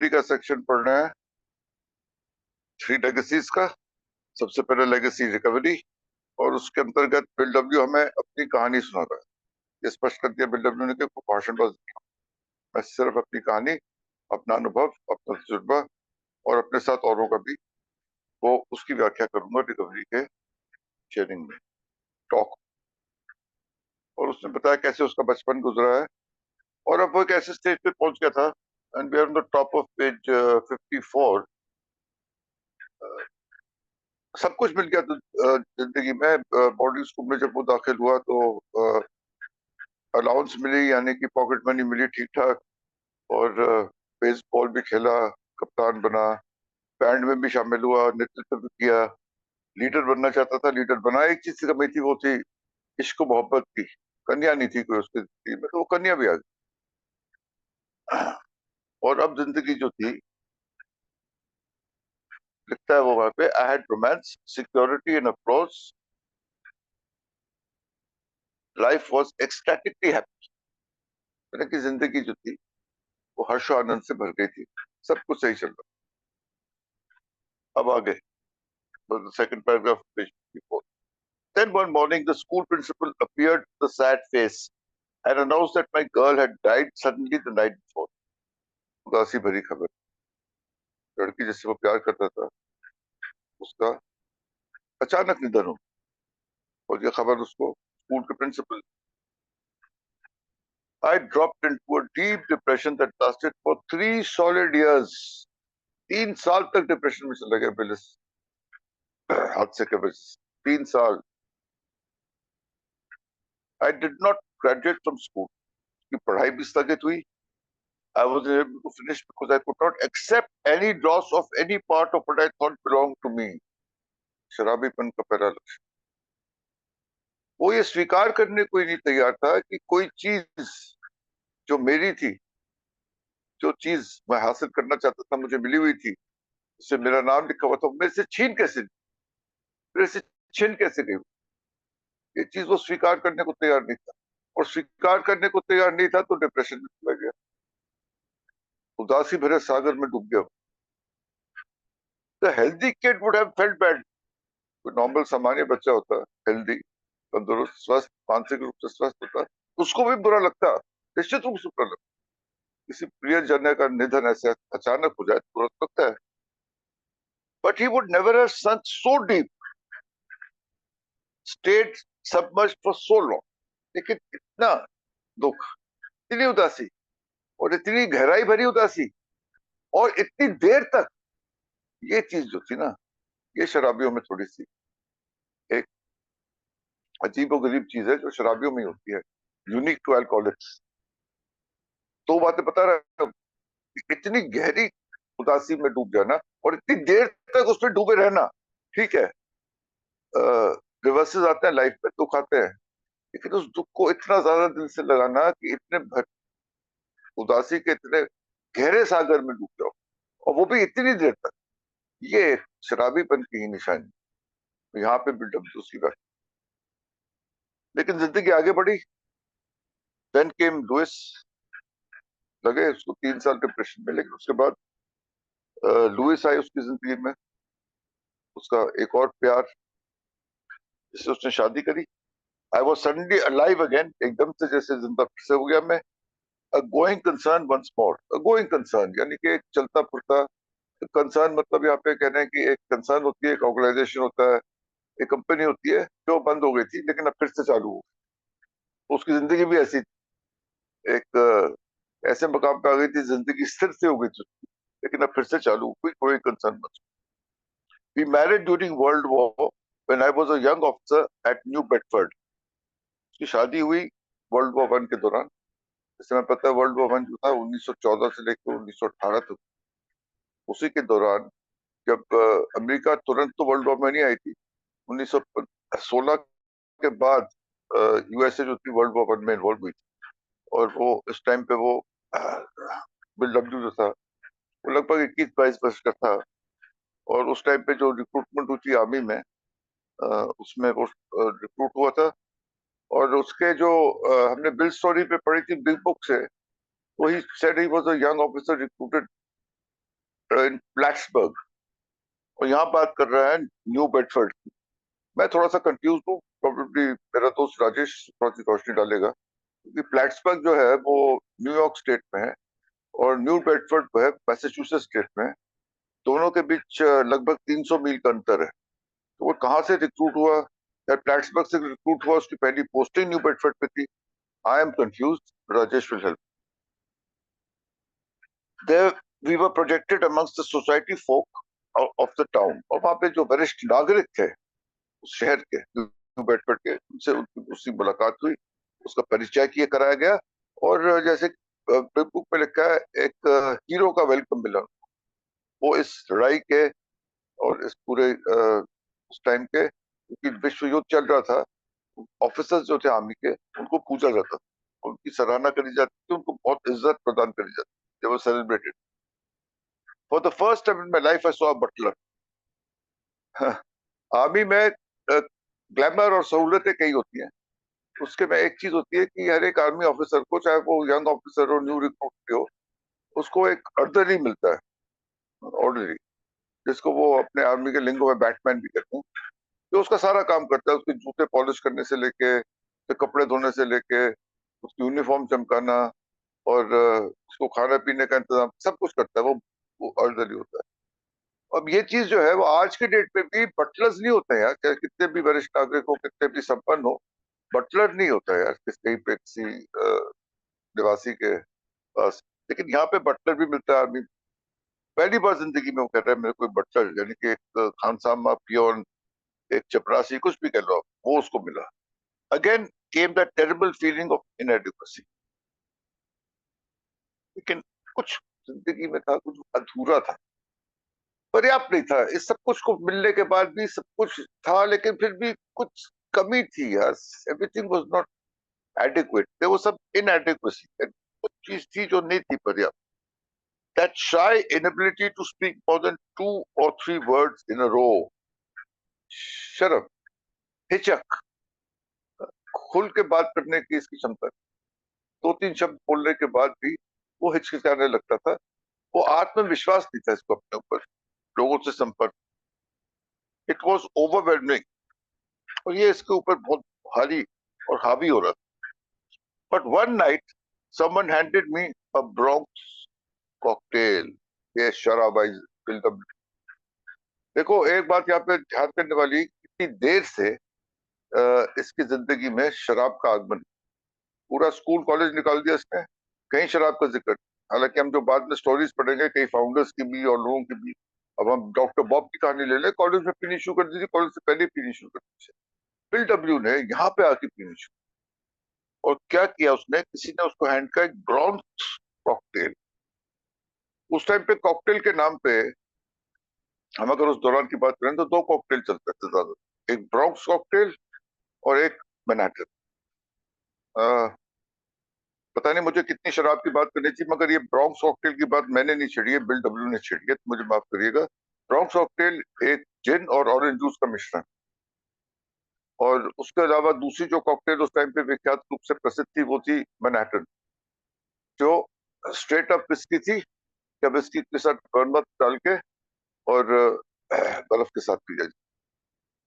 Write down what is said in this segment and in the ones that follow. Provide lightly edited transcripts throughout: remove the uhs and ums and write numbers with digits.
का सेक्शन पढ़ना है, 3 लेगेसीज का। सबसे पहले लेगेसी रिकवरी, और उसके अंतर्गत बिल डब्ल्यू हमें अपनी कहानी सुना रहा है। ये स्पष्ट कर दिया बिल डब्ल्यू ने कि कोई भाषण बाजी नहीं, मैं सिर्फ अपनी कहानी, अपना अनुभव, अपना तजुर्बा और अपने साथ औरों का भी वो उसकी व्याख्या करूंगा रिकवरी के शेयरिंग में, टॉक। और उसने बताया कैसे उसका बचपन गुजरा है, और अब वो एक ऐसे स्टेज पे पहुंच गया था, and we are on the top of page 54। सब कुछ मिल गया तो जिंदगी में। बोर्डिंग स्कूल में जब वो दाखिल हुआ तो अलाउंस मिली, यानी कि पॉकेट मनी मिली ठीक ठाक, और बेसबॉल भी खेला, कप्तान बना, बैंड में भी शामिल हुआ, नेतृत्व भी किया, लीडर बनना चाहता था, लीडर बना। एक चीज की कमी थी, वो थी इश्क मोहब्बत की। कन्या नहीं थी कोई उसकी जिंदगी में, तो वो कन्या भी आ गई। और अब जिंदगी जो थी, लिखता है वो वहां पे, I had romance, security and approach, life was ecstatically happy. यानी कि जिंदगी जो थी वो हर्ष और आनंद से भर गई थी, सब कुछ सही चल रहा। अब आगे second paragraph page 54। Then one morning the school principal appeared with a sad face and announced that my girl had died suddenly the night before. उदासी भरी खबर, लड़की जिससे वो प्यार करता था उसका अचानक निधन हो, और ये खबर उसको स्कूल के principal. I dropped into a deep depression that lasted for 3 solid years. 3 साल तक डिप्रेशन में चला गया बिल इस हादसे के वजह से। 3 साल। I did not graduate from school. की पढ़ाई भी स्थगित हुई। I was able to finish because I could not accept any loss of any part of what I thought belonged to me. शराबीपन का पहला लक्ष्य, वो ये स्वीकार करने को ही नहीं तैयार था कि कोई चीज जो मेरी थी, जो चीज मैं हासिल करना चाहता था, मुझे मिली हुई थी, उससे मेरा नाम लिखा हुआ था, मेरे से छीन कैसे, मेरे से छीन कैसे गई। ये चीज वो स्वीकार करने को तैयार नहीं था, और स्वीकार करने को तैयार नहीं था तो डिप्रेशन में चला गया, उदासी भरे सागर में डूब गया। The healthy kid would have felt bad. कोई नॉर्मल सामान्य बच्चा होता, हेल्दी, तंदुरुस्त, स्वस्थ, मानसिक रूप से स्वस्थ होता, उसको भी बुरा लगता, निश्चित रूप से बुरा लगता। किसी प्रियजन का निधन ऐसे अचानक हो जाए तो बुरा लगता है, but he would never have sunk so deep, stayed submerged for so long। लेकिन इतना दुख, इतनी उदासी, और इतनी गहराई भरी उदासी, और इतनी देर तक, ये चीज जो थी ना, ये शराबियों में थोड़ी सी एक अजीब और गरीब चीज है, जो शराबियों में ही होती है, यूनिक टू अल्कोहलिक्स। तो बातें बता रहा है, इतनी गहरी उदासी में डूब जाना और इतनी देर तक उसमें डूबे रहना। ठीक है, रिवर्सेस आते हैं लाइफ में, दुख आते हैं, लेकिन उस दुख को इतना ज्यादा दिल से लगाना कि इतने उदासी के इतने गहरे सागर में डूब जाओ, और वो भी इतनी देर तक, ये शराबीपन की ही निशानी। तो यहाँ पे बिल्डअप उसकी बात। लेकिन जिंदगी आगे बढ़ी। Then came Louis. लगे उसको 3 साल डिप्रेशन में, लेकिन उसके बाद लुइस आई उसकी जिंदगी में, उसका एक और प्यार, जिससे उसने शादी करी। I was suddenly alive again, एकदम से जैसे जिंदा फिर से हो गया मैं। A going concern once more. A going concern यानी कि एक चलता फिरता कंसर्न, मतलब यहाँ पे कह रहे हैं कि एक कंसर्न होती है, एक ऑर्गेनाइजेशन होता है, एक कंपनी होती है जो बंद हो गई थी लेकिन अब फिर से चालू हो। तो उसकी जिंदगी भी ऐसी एक ऐसे मकाम पे आ गई थी, जिंदगी स्थिर से हो गई थी, लेकिन अब फिर से चालू हो गई, कोई कंसर्न मत। We married during world war when I was a young officer at New Bedford. उसकी शादी हुई वर्ल्ड वॉर 1 के दौरान। जैसे मैं पता है, वर्ल्ड वॉर 1 जो था 1914 से लेकर 1918 तक, उसी के दौरान, जब अमेरिका तुरंत तो वर्ल्ड वॉर में नहीं आई थी, 1916 के बाद यूएसए जो थी वर्ल्ड वॉर 1 में इन्वॉल्व हुई थी। और वो इस टाइम पे वो बिल डब्ल्यू जो था, वो लगभग 21-22 वर्ष का था, और उस टाइम पे जो रिक्रूटमेंट हुई थी आर्मी में, उसमें वो रिक्रूट हुआ था। और उसके जो हमने बिल स्टोरी पे पढ़ी थी बिग बुक से, वही said he was a young officer recruited in Plattsburg, और यहाँ बात कर रहा है न्यू बेडफोर्ड की। मैं थोड़ा सा कंफ्यूज हूँ, प्रोबेबली मेरा दोस्त राजेश थोड़ी सी रोशनी डालेगा, क्योंकि प्लेट्सबर्ग जो है वो न्यूयॉर्क स्टेट में है और न्यू बेडफोर्ड जो है मैसेच्यूसेट्स स्टेट में है। दोनों के बीच लगभग 300 मील का अंतर है। तो वो कहाँ से रिक्रूट हुआ या प्लेट्सबर्ग से रिक्रूट हुआ, उसकी पहली पोस्टिंग न्यू बेडफोर्ड पे थी। I am confuse, Rajesh will help. There we were projected amongst the society folk of the town, और वहाँ पे जो वरिष्ठ नागरिक थे उस शहर के, न्यू बेडफोर्ड के, उनसे उसकी मुलाकात हुई, उसका परिचय किया कराया गया, और जैसे बुक में लिखा है, एक हीरो का वेलकम मिला। वो इस लड़ाई के और इस पूरे उस टाइम के, क्योंकि विश्व युद्ध चल रहा था, ऑफिसर्स जो थे आर्मी के, उनको पूजा जाता था, उनकी सराहना करी जाती थी, उनको बहुत इज्जत प्रदान करी जाती थी। They were celebrated. For the first time in my life, I saw a butler. Army में ग्लैमर और सहूलतें कई होती हैं, उसके में एक चीज होती है कि हर एक आर्मी ऑफिसर को, चाहे वो यंग ऑफिसर हो, न्यू रिक्रूट हो, उसको एक अर्दली मिलता है, ऑर्डरी, जिसको वो अपने आर्मी के लिंगो में बैटमैन भी कहते हैं, जो उसका सारा काम करता है, उसके जूते पॉलिश करने से लेके, उसके कपड़े धोने से लेके, उसकी यूनिफॉर्म चमकाना, और उसको खाने पीने का इंतजाम, सब कुछ करता है वो अर्दली होता है। अब ये चीज जो है वो आज के डेट में भी बटलर्स नहीं होते हैं यार, चाहे कितने भी वरिष्ठ नागरिक हो, कितने भी संपन्न हो, बटलर नहीं होता है यार कहीं पे किसी निवासी के पास। लेकिन यहाँ पे बटलर भी मिलता है आदमी। पहली बार जिंदगी में वो कह रहा है मेरे कोई बटलर, यानी कि एक खानसामा, पियोन, एक चपरासी, कुछ भी कह लो आप, वो उसको मिला। Again came that terrible feeling of inadequacy. लेकिन कुछ जिंदगी में था, कुछ अधूरा था, पर्याप्त नहीं था। इस सब कुछ को मिलने के बाद भी सब कुछ था, लेकिन फिर भी कुछ कमी थी यार। Everything was not adequate, there was some inadequacy, कुछ चीज थी जो नहीं थी पर्याप्त। That shy inability to speak more than 2 or 3 words in a row, शर्म, हिचक, खुल के बात करने की इसकी क्षमता, 2-3 शब्द बोलने के बाद भी वो हिचकिचाने लगता था। वो आत्मविश्वास नहीं था इसको अपने ऊपर, लोगों से संपर्क, इट वॉज ओवरवेलमिंग, और ये इसके ऊपर बहुत भारी और हावी हो रहा था। But one night someone handed me a Bronx cocktail. ये शराब आई बिल्डअप। देखो एक बात यहाँ पे ध्यान करने वाली, कितनी देर से इसकी जिंदगी में शराब का आगमन, पूरा स्कूल कॉलेज निकाल दिया इसने, कहीं शराब का जिक्र। हालांकि हम जो बाद में स्टोरीज पढ़ेंगे कई फाउंडर्स की भी और लोगों की भी। अब हम डॉक्टर बॉब की कहानी ले लें, कॉलेज में पीनी शुरू कर दी थी, कॉलेज से पहले पीनी शुरू कर दी थी। बिल डब्ल्यू ने यहाँ पे आके पीनी शुरू, और क्या किया उसने, किसी ने उसको हैंड का एक ब्रॉन्क्स कॉकटेल, उस टाइम पे कॉकटेल के नाम पे, हम अगर उस दौरान की बात करें तो 2 कॉकटेल चलते थे ज्यादा, एक ब्रॉन्क्स कॉकटेल और एक मैनहट्टन। पता नहीं मुझे कितनी शराब की बात करनी थी, मगर ये ब्रॉन्क्स कॉकटेल की बात मैंने नहीं छेड़ी है, बिल डब्ल्यू ने छेड़ी है, तो मुझे माफ करिएगा। ब्रॉन्क्स कॉकटेल एक जिन और ऑरेंज जूस का मिश्रण, और उसके अलावा दूसरी जो कॉकटेल उस टाइम पे विख्यात रूप से प्रसिद्ध थी वो थी मैनहट्टन, जो स्ट्रेट अप विस्की थी, या विस्की के साथ बर्नमथ डाल के और बर्फ के साथ पी जाती।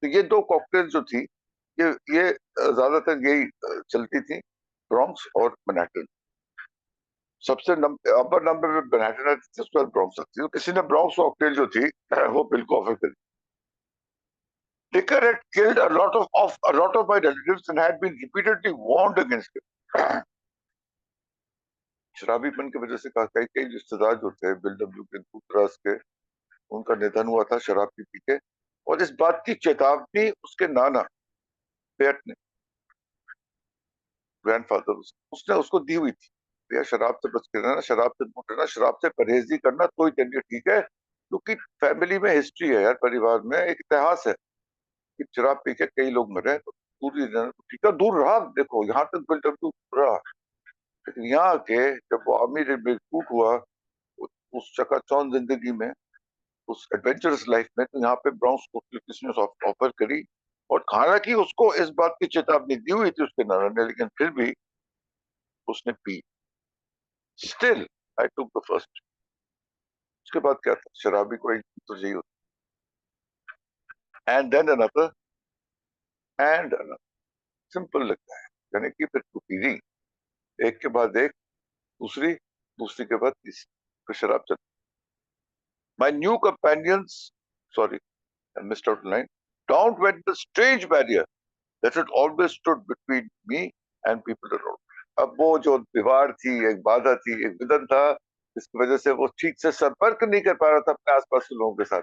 तो ये 2 कॉकटेल जो थी, ये ज्यादातर यही चलती थी, ब्रॉन्क्स और मैनहट्टन। सबसे अपर नंबर पे मैनहट्टन आती थी, उसके बाद ब्रॉन्क्स आती थी। तो किसी ने ब्रॉन्क्स कॉकटेल जो थी वो बिल को ऑफर करी। Dicker had killed a lot of my relatives and had been repeatedly warned against it. शराबीपन की वजह से कई कई रिश्तेदार जो थे बिल डब्ल्यू के दूर दराज के, उनका निधन हुआ था शराब पी के, और इस बात की चेतावनी उसके नाना पेट ने, ग्रैंडफादर, उसने उसको दी हुई थी, भैया शराब से बच के रहना, शराब से दूर रहना, शराब से परहेजी करना, तो ही चलिए ठीक है। क्योंकि फैमिली में हिस्ट्री है यार, परिवार में एक इतिहास है कि शराब पी के कई लोग मरे, तो दूर ही रहना, ठीक है, दूर रहा। देखो यहाँ तक बिल डब्ल्यू रहा, लेकिन यहाँ आके जब वो आर्मी रिक्रूट हुआ, उस चकाचौंध जिंदगी में, उस एडवेंचरस लाइफ में, तो यहाँ पे ब्राउन्स को किसी ने ऑफर करी, और हालांकि उसको इस बात की चेतावनी दी हुई थी उसके नाना ने, लेकिन फिर भी उसने P. Still I took the first. उसके बाद क्या था, शराबी को एक तो यही होता, and then another and another, simple लगता है। यानी कि फिर पीनी, एक के बाद एक, दूसरी, दूसरी के बाद तीसरी, फिर शराब चल। माई new companions, sorry I missed out line, down went the strange barrier that had always stood between me and people around me. अब वो जो दीवार थी, एक बाधा थी, एक विघन था, जिसकी वजह से वो ठीक से संपर्क नहीं कर पा रहा था अपने आसपास के लोगों के साथ,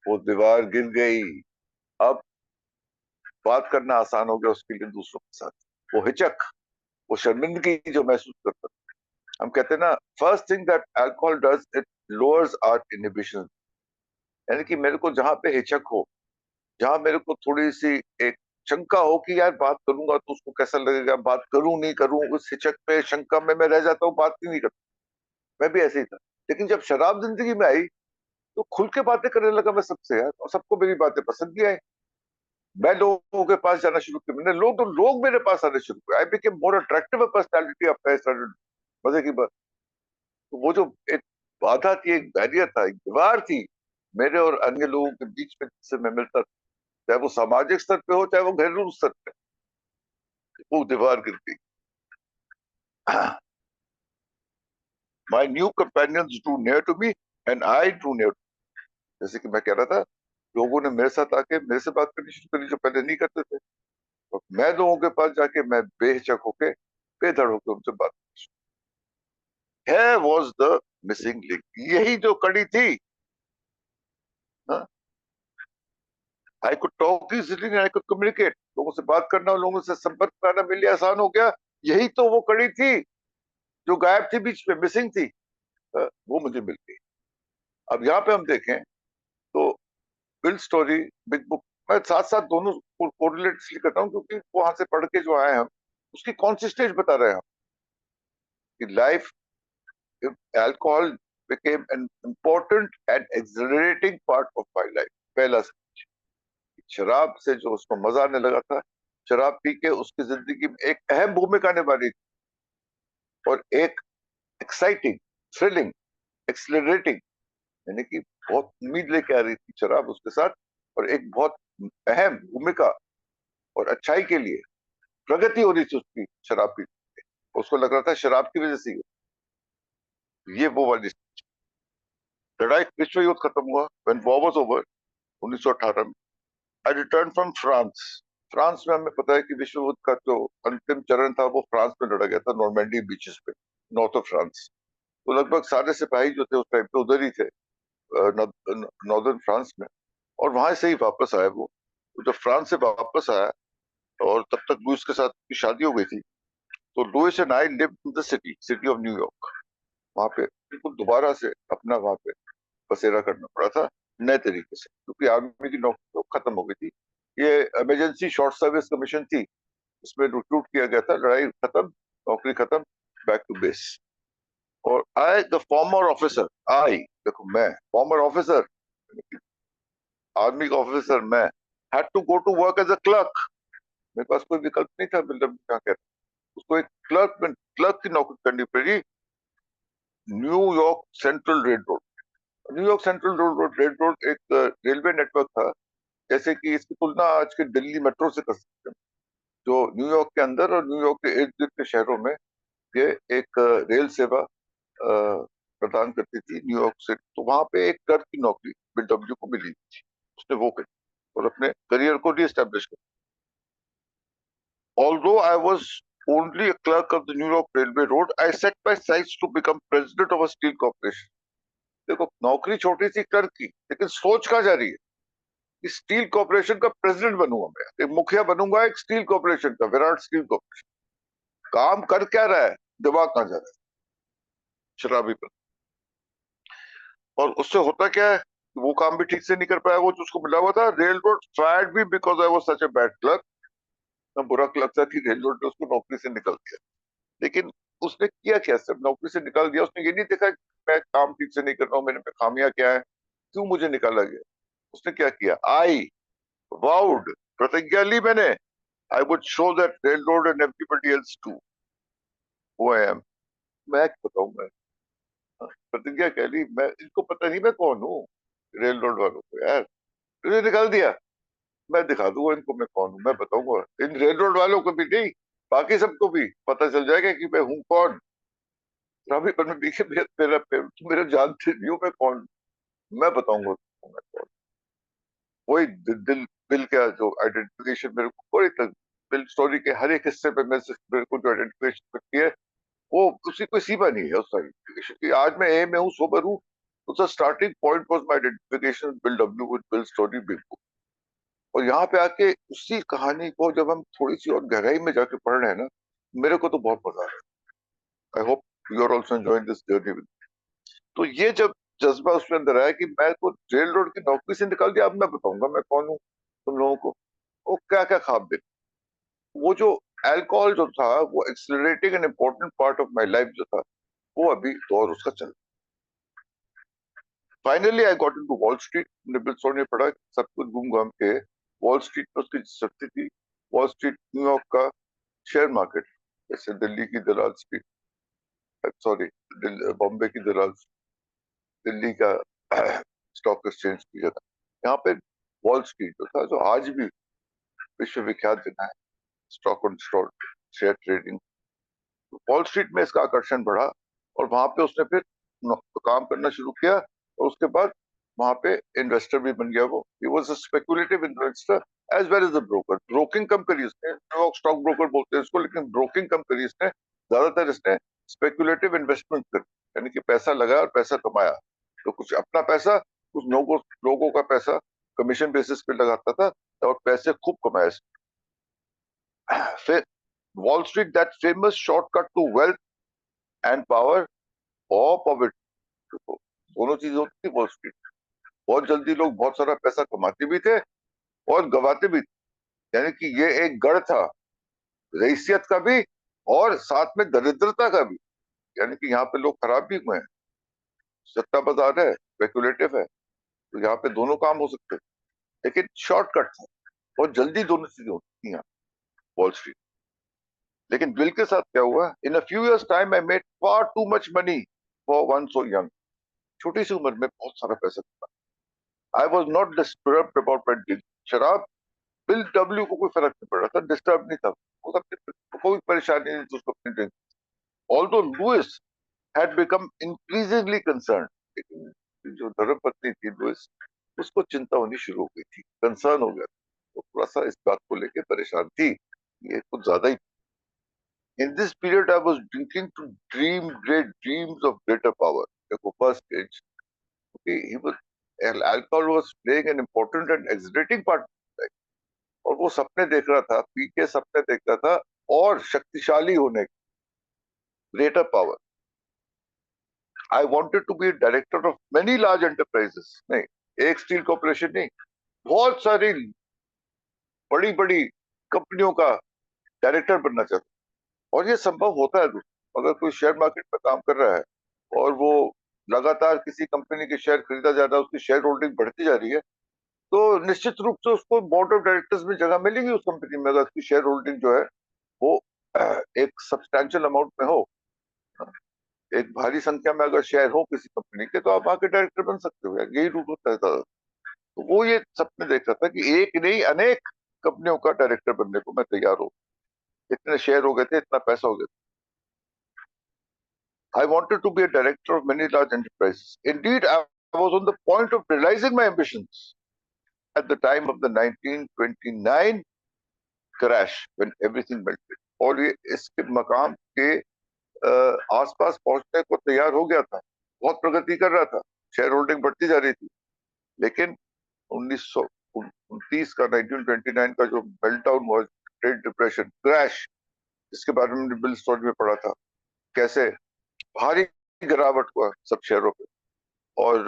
वो दीवार गिर गई। अब बात करना आसान हो गया उसके लिए दूसरों के साथ। वो हिचक, वो शर्मिंदगी जो महसूस करता था। हम कहते हैं ना, first thing that alcohol does, it lowers our inhibition. यानी कि मेरे को जहां पे हिचक हो, जहां मेरे को थोड़ी सी एक शंका हो कि यार बात करूंगा तो उसको कैसा लगेगा, बात करूं नहीं करूं, उस हिचक पे शंका में मैं रह जाता हूँ, बात ही नहीं करता। मैं भी ऐसे ही था। लेकिन जब शराब जिंदगी में आई तो खुल के बातें करने लगा मैं सबसे यार, और सबको मेरी बातें पसंद भी आई। मैं लोगों के पास जाना शुरू किया, मैंने लोग मेरे पास आने शुरू किए। I became more attractive personality of started. मजे की बात, तो वो जो एक बाधा थी, एक बैरियर था, एक दीवार थी मेरे और अन्य लोगों के बीच में जिससे मैं मिलता था, चाहे वो सामाजिक स्तर पे हो, चाहे वो घरेलू स्तर पे, वो दीवार गिर गई। My new companions drew near to me and I drew near. जैसे कि मैं कह रहा था, लोगों ने मेरे साथ आके मेरे से बात करनी शुरू करी जो पहले नहीं करते थे, और मैं लोगों के पास जाके मैं बेहिचक होके, बेधड़ होके उनसे बात। है वॉज द मिसिंग लिंक, यही जो कड़ी थी। I could talk easily, I could communicate, लोगों से बात करना, लोगों से संपर्क करना मेरे लिए आसान हो गया। यही तो वो कड़ी थी जो गायब थी, बीच में मिसिंग थी। वो मुझे मिल गई। अब यहाँ पे हम देखें तो बिल स्टोरी, बिग बुक, मैं साथ साथ दोनों को कोरिलेट इसलिए करता हूँ क्योंकि वहां से पढ़ के जो आए हम, उसकी कौन सी स्टेज बता रहे हैं हम, कि life, alcohol became an important and exhilarating part of my life। पहला, शराब से जो उसको मजा आने लगा था, शराब पी के उसकी जिंदगी में एक अहम भूमिका निभा रही थी, और एक एक्साइटिंग, थ्रिलिंग, एक्सलरेटिंग, यानी कि बहुत उम्मीद लेके आ रही थी शराब उसके साथ, और एक बहुत अहम भूमिका और अच्छाई के लिए प्रगति हो रही थी उसकी शराब पी के। उसको लग रहा था शराब की वजह से ये वो वाली लड़ाई। विश्व युद्ध खत्म हुआ, व्हेन वॉर वाज ओवर, 1918 में। आई रिटर्न फ्रॉम फ्रांस। फ्रांस में हमें पता है कि विश्व युद्ध का जो अंतिम चरण था वो फ्रांस में लड़ा गया था, नॉर्मैंडी बीचेस पे, नॉर्थ ऑफ फ्रांस। तो लगभग सारे सिपाही जो थे उस टाइम पे उधर ही थे, नॉर्दर्न फ्रांस में। और वहां से ही वापस आया वो। तो जब फ्रांस से वापस आया, और तब तक लुइस के साथ की शादी हो गई थी, तो Louis and I live in the city city of New York. वहां पे बिल्कुल दोबारा से अपना वहां पे बसेरा करना पड़ा था, नए तरीके से, क्योंकि आर्मी की नौकरी तो खत्म हो गई थी। ये इमरजेंसी शॉर्ट सर्विस कमीशन थी, उसमें रिक्रूट किया गया था, लड़ाई खत्म, नौकरी खत्म, बैक टू बेस। और I the former officer, I देखो मैं फॉर्मर ऑफिसर, आर्मी का ऑफिसर मैं, had to go to work as a clerk. मेरे पास कोई विकल्प नहीं था, मतलब क्या कहते, उसको एक क्लर्क की नौकरी करनी पड़ी, New York central red road. New York central red road एक रेलवे नेटवर्क था, जैसे कि इसकी तुलना आज के दिल्ली मेट्रो से कर सकते हैं, जो न्यूयॉर्क के अंदर और न्यूयॉर्क के इर्द गिर्द के शहरों में ये एक रेल सेवा प्रदान करती थी न्यूयॉर्क से। तो वहां पे एक क्लर्क की नौकरी बिल डब्ल्यू को मिली थी, उसने वो करी और अपने करियर को रीएस्टेब्लिश किया। Although I was only a clerk of the New York Railway Road, I set my sights to become president of a steel corporation। देखो नौकरी छोटी सी क्लर्क की, लेकिन सोच कहाँ जा रही है कि स्टील कॉर्पोरेशन का प्रेसिडेंट बनूंगा मैं, एक मुखिया बनूंगा एक स्टील कॉर्पोरेशन का, विराट स्टील कॉर्पोरेशन। काम कर क्या रहा है, दिमाग कहाँ जा रहा है, शराबी पर। और उससे होता क्या है, वो काम भी ठीक से नहीं कर पाया वो जो उसको मिला हुआ था। Rail road fired me because I was such a bad clerk. मैं बुरा क्लर्क था कि रेल रोड ने उसको नौकरी से निकल दिया। लेकिन उसने किया क्या, सिर्फ नौकरी से निकाल दिया, उसने ये नहीं देखा कि मैं काम ठीक से नहीं कर रहा हूँ, मेरे में खामियां क्या है, क्यों मुझे निकाला गया। उसने क्या किया, आई वाउड, प्रतिज्ञा ली मैंने, I would show that railroad and everybody else to who I am. मैं क्या बताऊं मैं, प्रतिज्ञा कह ली, मैं इनको पता नहीं मैं कौन हूँ, रेल रोड वालों को यार, तुझे निकाल दिया, मैं दिखा दूंगा इनको मैं कौन हूँ, मैं बताऊंगा इन रेल रोड वालों को भी नहीं, बाकी सबको भी पता चल जाएगा कि मैं हूँ कौन। राबी पर मैं बीखे मेरा जानते नहीं हो मैं कौन, मैं बताऊंगा तुमको मैं कौन। वही दिल बिल का जो आइडेंटिफिकेशन मेरे को पूरी तक बिल स्टोरी के हर एक हिस्से पे मेरे को जो आइडेंटिफिकेशन करती है, वो उसकी कोई सीमा नहीं है उस आइडेंटिफिकेशन की। आज मैं ए में हूँ, सोबर हूँ, तो starting point was my identification bill W with bill story bill. और यहाँ पे आके उसी कहानी को जब हम थोड़ी सी और गहराई में जाके पढ़ रहे हैं ना, मेरे को तो बहुत मजा आ रहा है। I hope you are also enjoying this journey. तो ये जब जज्बा उसके अंदर आया कि मैं तो रेल रोड की नौकरी से निकाल दिया, अब मैं बताऊंगा मैं कौन हूँ तुम लोगों को, वो क्या क्या ख्वाब देख, वो जो अल्कोहल जो था वो accelerating an important part of my life जो था, वो अभी दौर उसका चल। Finally I got into Wall Street. निबल्सों ने पढ़ा, सब कुछ घूम घाम के वॉल स्ट्रीट पर उसकी शक्ति थी। वॉल स्ट्रीट न्यूयॉर्क का शेयर मार्केट, जैसे दिल्ली की दलाल स्ट्रीट, सॉरी बॉम्बे की दलाल, दिल्ली का स्टॉक एक्सचेंज की जगह, यहाँ पे वॉल स्ट्रीट जो था, जो आज भी विश्वविख्यात जगह है stock on stock share trading. Wall street में इसका आकर्षण बढ़ा और वहां पे उसने फिर काम करना शुरू किया, और उसके बाद वहां पे इन्वेस्टर भी बन गया। वो he was a speculative investor as well as a broker. Broking कम करी इसने, न्यूयॉर्क स्टॉक ब्रोकर बोलते हैं इसको, लेकिन ब्रोकिंग कम करी इसने, ज्यादातर इसने स्पेकुलेटिव इन्वेस्टमेंट करी, यानी कि पैसा लगाया और पैसा कमाया। तो कुछ अपना पैसा, कुछ लोगों का पैसा कमीशन बेसिस पे लगाता था, और पैसे खूब कमाए इसने। फिर Wall Street, that famous shortcut to wealth and power और पॉवर्टी, दोनों चीजें होती थी वॉल स्ट्रीट। बहुत जल्दी लोग बहुत सारा पैसा कमाते भी थे और गवाते भी थे, यानी कि ये एक गढ़ था रईसियत का भी और साथ में दरिद्रता का भी। यानी कि यहाँ पे लोग खराब भी हुए हैं, सट्टा बाजार है, स्पेकुलेटिव है, तो यहाँ पे दोनों काम हो सकते हैं। लेकिन शॉर्टकट था, बहुत जल्दी दोनों चीजें होती थी यहाँ वॉल स्ट्रीट। लेकिन बिल के साथ क्या हुआ, in a few years time I made far too much money for one so young. छोटी सी उम्र में बहुत सारा पैसा कमाया। I was not disturb about my drink. शराब, बिल डब्ल्यू को कोई फर्क नहीं पड़ रहा था, डिस्टर्ब नहीं था वो, कोई परेशानी नहीं थी उसको अपनी drink. Although Louis had become increasingly concerned, लेकिन जो धर्मपत्नी थी लुइस, उसको चिंता होनी शुरू हो गई थी, कंसर्न हो गया था, वो थोड़ा सा इस बात को लेकर परेशान थी, ये कुछ ज्यादा ही। In this period I was drinking to dream great dreams of greater power. देखो first stage, he was alcohol was playing an important and exhilarating part of his life, और वो सपने देख रहा था, पी के सपने देख रहा था, और शक्तिशाली होने, greater power. I wanted to be director of many large enterprises, नहीं एक स्टील कॉर्पोरेशन नहीं, बहुत सारी बड़ी बड़ी कंपनियों का डायरेक्टर बनना चाहता। और ये संभव होता है दोस्तों, अगर कोई शेयर मार्केट में काम कर रहा है और वो लगातार किसी कंपनी के शेयर खरीदा जा रहा है, उसकी शेयर होल्डिंग बढ़ती जा रही है, तो निश्चित रूप से उसको बोर्ड ऑफ डायरेक्टर्स में जगह मिलेगी उस कंपनी में, अगर उसकी शेयर होल्डिंग जो है वो एक सब्सटैंशियल अमाउंट में हो, एक भारी संख्या में अगर शेयर हो किसी कंपनी के, तो आप वहां के डायरेक्टर बन सकते हो यार, यही रूट होता है। तो वो ये सपने देख रहा था कि एक नहीं अनेक कंपनियों का डायरेक्टर बनने को मैं तैयार हूँ, इतने शेयर हो गए थे, इतना पैसा हो गया था। I wanted to be a director of many large enterprises, indeed I was on the point of realising my ambitions at the time of the 1929 crash when everything melted. और ये इसके मकाम के आसपास पहुंचने को तैयार हो गया था, बहुत प्रगति कर रहा था, शेयर होल्डिंग बढ़ती जा रही थी। लेकिन 1929 का 1929 का जो मेल्टडाउन हुआ, ग्रेट डिप्रेशन क्रैश, इसके बारे में बिल स्टोरी में पढ़ा था, कैसे भारी गिरावट हुआ सब शेयरों पे, और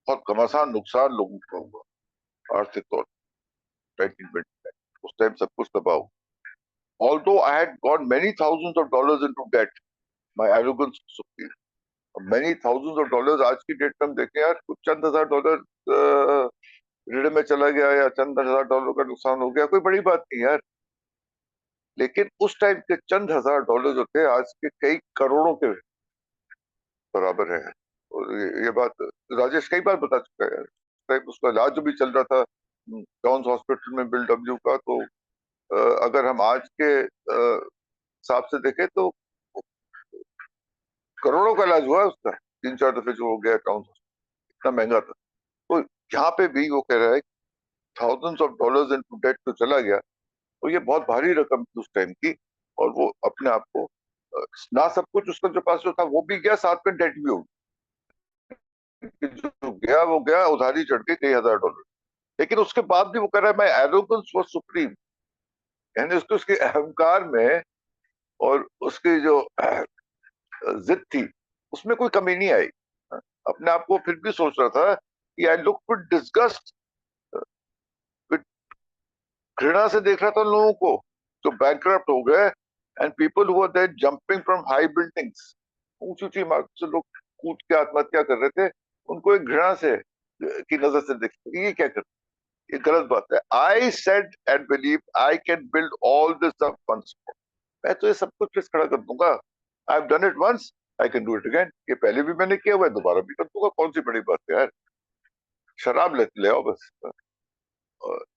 बहुत घमासान नुकसान लोगों का हुआ आर्थिक तौर पर 1929। उस टाइम सब कुछ तबाह हुआ। Although I had got many thousands of dollars into debt, my arrogance was supreme. Many thousands of dollars आज की डेट में हम देखें यार, कुछ चंद हजार डॉलर ऋण में चला गया या चंद हजार डॉलर का नुकसान हो गया, कोई बड़ी बात नहीं यार। लेकिन उस टाइम के चंद हजार डॉलर जो थे आज के कई करोड़ों के, बराबर है। और ये बात राजेश कई बार बता चुका है। टाइम उसका इलाज जो भी चल रहा था टाउन्स हॉस्पिटल में बिल डब्ल्यू का, तो अगर हम आज के हिसाब से देखें तो करोड़ों का इलाज हुआ है उसका, 3-4 दफे जो हो गया टाउन, इतना महंगा था। तो यहाँ पे भी वो कह रहा है thousands of dollars into debt तो चला गया। तो ये बहुत भारी रकम थी उस टाइम की, और वो अपने आप को ना सब कुछ उसका जो पास जो था वो भी गया, साथ में डेट भी हो गई। जो गया वो गया, उधारी चढ़ के कई हजार डॉलर। लेकिन उसके बाद भी वो कह रहा है माय एरोगेंस वाज सुप्रीम, यानी उसके उसके अहंकार में और उसकी जो जिद थी उसमें कोई कमी नहीं आई। अपने आप को फिर भी सोच रहा था कि आई लुक विद डिस्गस्ट, घृणा से देख रहा था लोगों को जो बैंकरप्ट हो गए, and people who are there jumping from high buildings, ऊंची ऊंची इमारतों से लोग कूद के आत्महत्या कर रहे थे। उनको एक घृणा से की नजर से देखते, ये क्या कर, ये गलत बात है। I said and believe I can build all this up once more, मैं तो ये सब कुछ फिर खड़ा कर दूंगा। I have done it once, I can do it again. ये पहले भी मैंने किया हुआ है, दोबारा भी कर दूंगा, कौन सी बड़ी बात है यार। शराब ले आओ बस,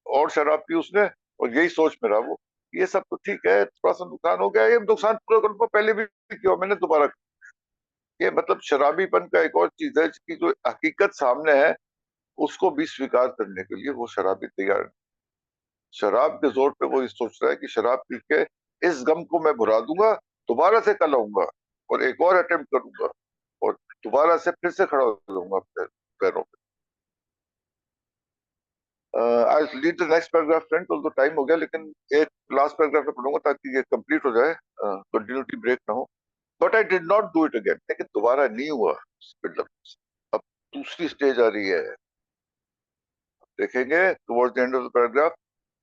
और शराब पी उसने, और यही सोच में रहा वो। ये सब तो ठीक है, थोड़ा सा नुकसान हो गया, ये नुकसान पूरा कर, पहले भी किया मैंने, दोबारा। ये मतलब शराबीपन का एक और चीज है कि जो हकीकत सामने है उसको भी स्वीकार करने के लिए वो शराबी तैयार नहीं। शराब के जोर पे वो ये सोच रहा है कि शराब पी के इस गम को मैं भुला दूंगा, दोबारा से कल आऊंगा और एक और अटेम्प्ट करूंगा, और दोबारा से फिर से खड़ा हो जाऊंगा अपने पैरों पे। I read the next paragraph friend, तो टाइम हो गया, लेकिन एक लास्ट पैराग्राफ में पढ़ूंगा ताकि ये कंप्लीट हो जाए, कंटिन्यूटी ब्रेक ना हो। But I did not do it again, लेकिन दोबारा नहीं हुआ। मतलब अब दूसरी स्टेज आ रही है, देखेंगे towards the end of the paragraph.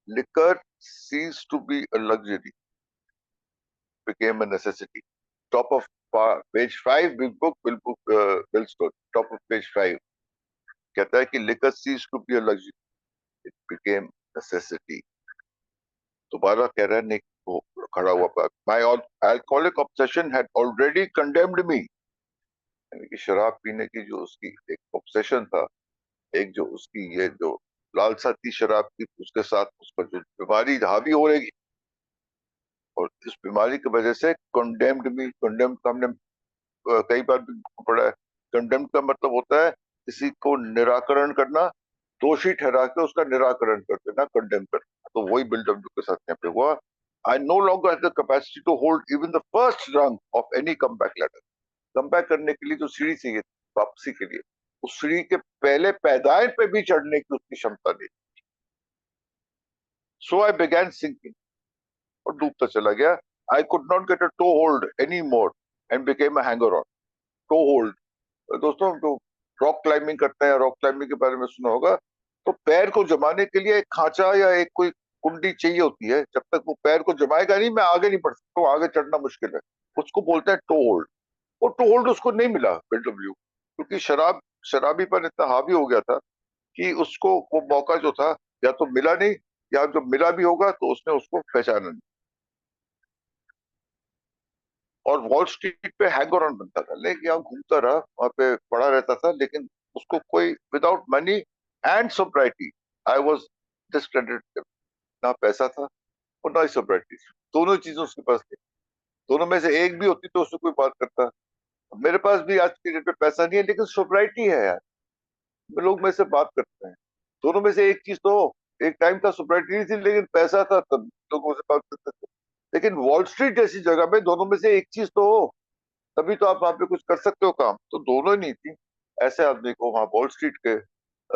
Liquor ceased to be a luxury, became a necessity. Top of page 5, Bill Story, top of page 5 कहता है कि liquor ceased to be a luxury, it became necessity. दोबारा कह रहा है, नहीं वो खड़ा हुआ पर my alcoholic obsession had already condemned me, यानी कि शराब पीने की जो उसकी एक ऑब्सेशन था, एक जो उसकी ये जो लालसा थी शराब की, उसके साथ उस पर जो बीमारी हावी हो रही, और इस बीमारी की वजह से कंडेम्ड मी, कंडेम्ड का हमने कई बार भी पढ़ा है। कंडेम्ड का मतलब होता है किसी को निराकरण करना, दोषी ठहरा के उसका निराकरण कर देना, कंडेम करना। तो वही बिल डब्ल्यू के साथ यहाँ पे हुआ। I no longer have the capacity to hold even the first rung of any comeback ladder, comeback करने के लिए जो सीढ़ी चाहिए वापसी के लिए, उस सीढ़ी के पहले पैदाइश पे भी चढ़ने की उसकी क्षमता नहीं। सो आई बिगैन सिंकिंग, और डूबता चला गया। I could not get a toe hold any more and became a hanger on. Toe hold, दोस्तों जो रॉक क्लाइंबिंग करते हैं, रॉक क्लाइंबिंग के बारे में सुना होगा, तो पैर को जमाने के लिए एक खांचा या एक कोई कुंडी चाहिए होती है। जब तक वो पैर को जमाएगा नहीं, मैं आगे नहीं बढ़ सकता, तो आगे चढ़ना मुश्किल है। उसको बोलते हैं टो होल्ड। वो टो होल्ड उसको नहीं मिला बिल्डब्ल्यू, क्योंकि शराबी पर इतना हावी हो गया था कि उसको वो मौका जो था या तो मिला नहीं, या जो मिला भी होगा तो उसने उसको पहचाना नहीं। और वॉल स्ट्रीट पे हैंगर ऑन बनता था, लेकिन यहाँ घूमता रहा, वहां पे पड़ा रहता था, लेकिन उसको कोई without money and sobriety I was discredited. ना पैसा था और ना ही सोब्राइटी, दोनों चीजें उसके पास थी। दोनों में से एक भी होती तो उससे कोई बात करता। मेरे पास भी आज की डेट में पैसा नहीं है, लेकिन सोब्राइटी है यार, लोग मेरे से बात करते हैं। दोनों में से एक चीज तो हो। एक टाइम था सोब्राइटी नहीं थी, लेकिन पैसा था, तब लोगों से बात करते थे। लेकिन वॉल स्ट्रीट जैसी जगह में दोनों में से एक चीज तो हो, तभी तो आप वहां पे कुछ कर सकते हो काम। तो दोनों ही नहीं थी। ऐसे आदमी को वहां वॉल स्ट्रीट के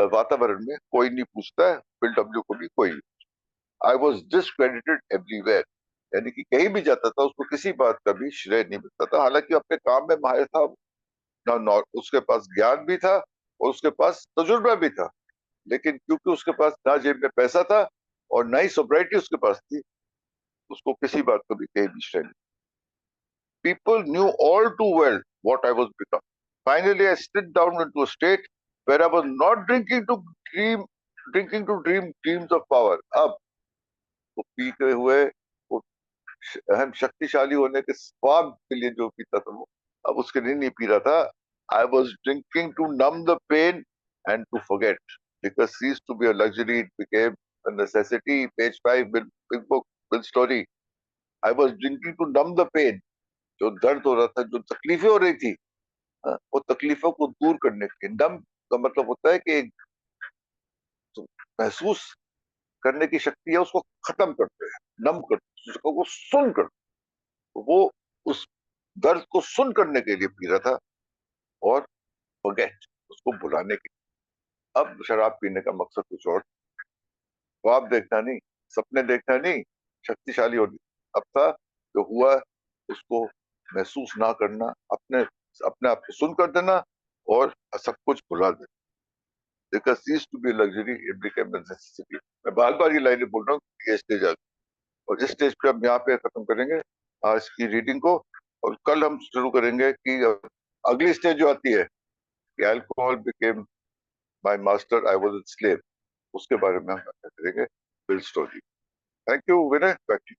वातावरण में कोई नहीं पूछता है, बिल डब्ल्यू को भी कोई। आई वॉज डिसक्रेडिटेड एवरीवेयर, यानी कि कहीं भी जाता था उसको किसी बात का भी श्रेय नहीं मिलता था। हालांकि अपने काम में माहिर था, उसके पास ज्ञान भी था और उसके पास तजुर्बा भी था, लेकिन क्योंकि उसके पास ना जेब में पैसा था और ना ही सोब्राइटी उसके पास थी, उसको किसी बात का भी कहीं भी श्रेय नहीं। People knew all too well what I was become. Finally, I slid down into a state where I was not drinking to dream dreams of power. अब वो पीते हुए वो अहम शक्तिशाली होने के ख्वाब के लिए जो पीता था वो, अब उसके लिए नहीं पी रहा था। I was drinking to numb the pain and to forget. Liquor ceased to be a luxury, it became a necessity. Page 5, big book, big story. I was drinking to numb the pain. जो दर्द हो रहा था, जो तकलीफें हो रही थी, वो तकलीफों को दूर करने के लिए। नम का मतलब होता है कि जो महसूस करने की शक्ति है उसको खत्म करते हैं, नम करते, उसको वो सुन कर, वो उस दर्द को सुन करने के लिए पी रहा था, और फॉरगेट, उसको भुलाने के लिए। अब शराब पीने का मकसद कुछ और, ख्वाब देखना नहीं, सपने देखना नहीं, शक्तिशाली होने, अब था जो हुआ उसको महसूस ना करना, अपने अपने आप को सुन कर देना और सब कुछ भुला देना। Because ceased to be a luxury, it became a necessity. मैं बार बार ये लाइनें बोल रहा हूँ, ये स्टेज आ गई, और इस स्टेज पे हम यहाँ पे खत्म करेंगे आज की रीडिंग को, और कल हम शुरू करेंगे कि अगली स्टेज जो आती है कि alcohol became my master, I was its slave, उसके बारे में हम बात करेंगे, Bill story. Thank you Vinay, back to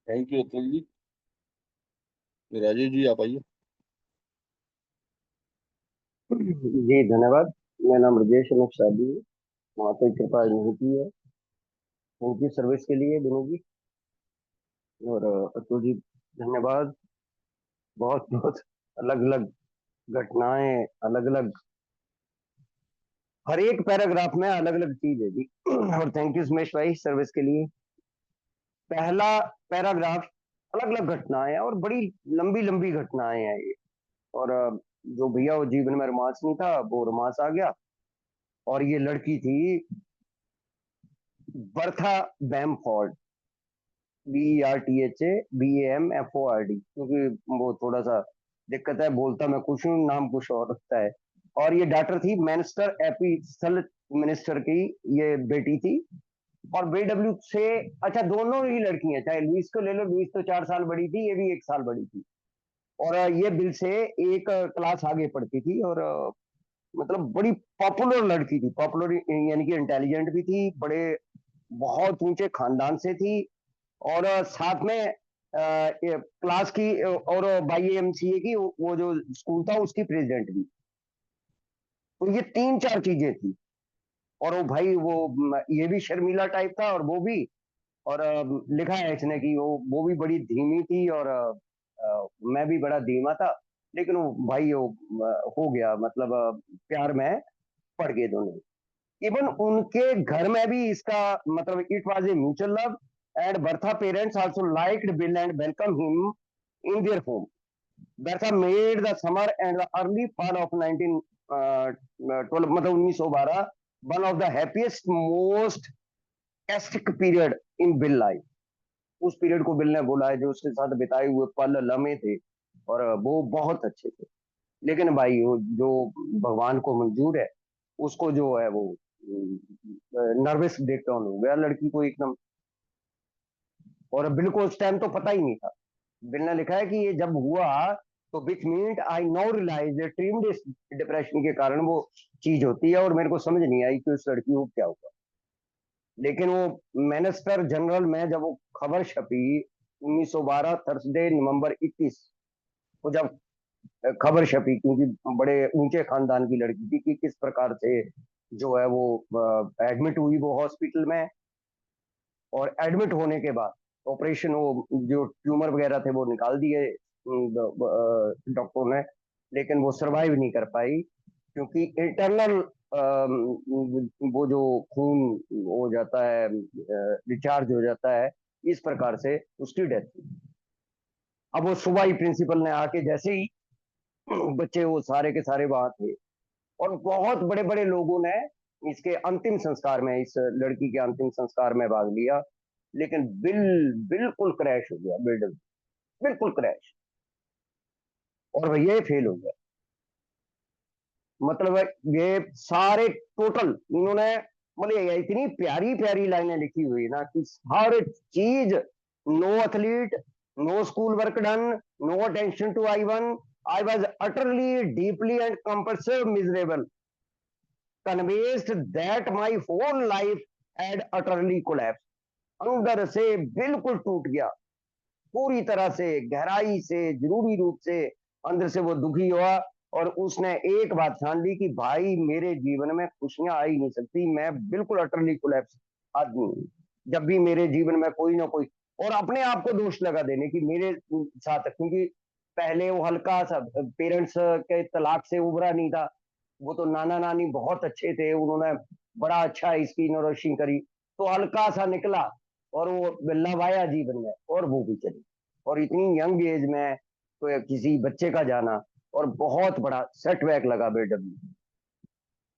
thank you Atul ji. Rajesh ji आप आइए। जी धन्यवाद। मेरा नाम राजेश अनूप शादी है। वहाँ पे कृपा नहीं की है उनकी सर्विस के लिए विनोद जी। और अतुल जी धन्यवाद। बहुत बहुत अलग अलग घटनाएं, अलग अलग, हर एक पैराग्राफ में अलग अलग चीज है जी। और थैंक यू सुमेश भाई सर्विस के लिए। पहला पैराग्राफ अलग अलग घटनाएं हैं और बड़ी लंबी लंबी घटनाएं हैं ये। और जो भैया वो जीवन में रोमांस नहीं था वो रोमांस आ गया। और ये लड़की थी बर्था बैमफोर्ड, BERTHA BAMFORD, क्योंकि वो थोड़ा सा दिक्कत है, बोलता मैं कुछ हूँ नाम कुछ और रखता है। और ये डॉक्टर थी, मैनस्टर एपिसल मिनिस्टर की ये बेटी थी। और BW से, अच्छा दोनों ही लड़की हैं, चाहे लुइस को ले लो, लुइस तो 4 साल बड़ी थी, ये भी 1 साल बड़ी थी। और ये बिल से एक क्लास आगे पढ़ती थी। और मतलब बड़ी पॉपुलर लड़की थी, पॉपुलर यानी कि इंटेलिजेंट भी थी, बड़े बहुत ऊंचे खानदान से थी। और साथ में क्लास की और YMCA की, वो जो स्कूल था उसकी प्रेसिडेंट भी। तो ये 3 4 चीजें थी। और वो भाई वो ये भी शर्मीला टाइप था और वो भी। और लिखा है इसने कि वो भी बड़ी धीमी थी और मैं भी बड़ा धीमा था। लेकिन वो भाई वो हो गया, मतलब प्यार में पड़ गए दोनों। इवन उनके घर में भी इसका मतलब it was a mutual love, and Bertha parents also liked bill and welcome him in their home. Bertha made the summer and the early fall of 1912, मतलब 1912, one of the happiest most asterisk period in bill life. उस period को bill ने बोला है, जो उसके साथ बिताए हुए पल लम्हे थे और वो बहुत अच्छे थे। लेकिन भाई वो जो भगवान को मंजूर है, उसको जो है वो नर्वस ब्रेकडाउन हो गया लड़की को एकदम। और बिल को उस टाइम तो पता ही नहीं था। बिल ने लिखा है कि ये जब हुआ तो which mean I now realize ट्रीम्ड डिप्रेशन के कारण वो चीज होती है, और मेरे को समझ नहीं आई कि उस लड़की को क्या हुआ। लेकिन वो मिनिस्टर जनरल में जब वो खबर छपी 1912 थर्सडे नवंबर 21 को, जब खबर छपी, क्योंकि बड़े ऊंचे खानदान की लड़की थी, कि किस प्रकार से जो है वो एडमिट हुई वो हॉस्पिटल में। और एडमिट होने के बाद ऑपरेशन, वो जो ट्यूमर वगैरह थे वो निकाल दिए डॉक्टरों ने, लेकिन वो सरवाइव नहीं कर पाई, क्योंकि इंटरनल वो जो खून हो जाता है, रिचार्ज हो जाता है, इस प्रकार से उसकी डेथ हुई। अब वो सुबह ही प्रिंसिपल ने आके, जैसे ही बच्चे वो सारे के सारे वहां थे, और बहुत बड़े बड़े लोगों ने इसके अंतिम संस्कार में, इस लड़की के अंतिम संस्कार में भाग लिया। लेकिन बिल्कुल क्रैश हो गया, बिल्डिंग बिल्कुल क्रैश। और भैया ये फेल हो गया। मतलब ये सारे टोटल इन्होंने, मतलब इतनी प्यारी प्यारी लाइनें लिखी हुई ना कि हर चीज, no athlete, no school work done, no attention to I1, I was utterly deeply and compulsive miserable, convinced that my whole life had utterly collapse. अंदर से बिल्कुल टूट गया। पूरी तरह से, गहराई से, जरूरी रूप से अंदर से वो दुखी हुआ। और उसने एक बात ठान ली कि भाई मेरे जीवन में खुशियां आ ही नहीं सकती, मैं बिल्कुल अटरली कोलैप्स आदमी हूँ। जब भी मेरे जीवन में कोई ना कोई, और अपने आप को दोष लगा देने की मेरे साथ, क्योंकि पहले वो हल्का सा पेरेंट्स के तलाक से उभरा नहीं था। वो तो नाना नानी बहुत अच्छे थे, उन्होंने बड़ा अच्छा इसकी नौरशिंग करी, तो हल्का सा निकला और वो लवाया जीवन में, और वो भी चली। और इतनी यंग एज में तो किसी बच्चे का जाना, और बहुत बड़ा सेटबैक लगा बेडब्ल्यू।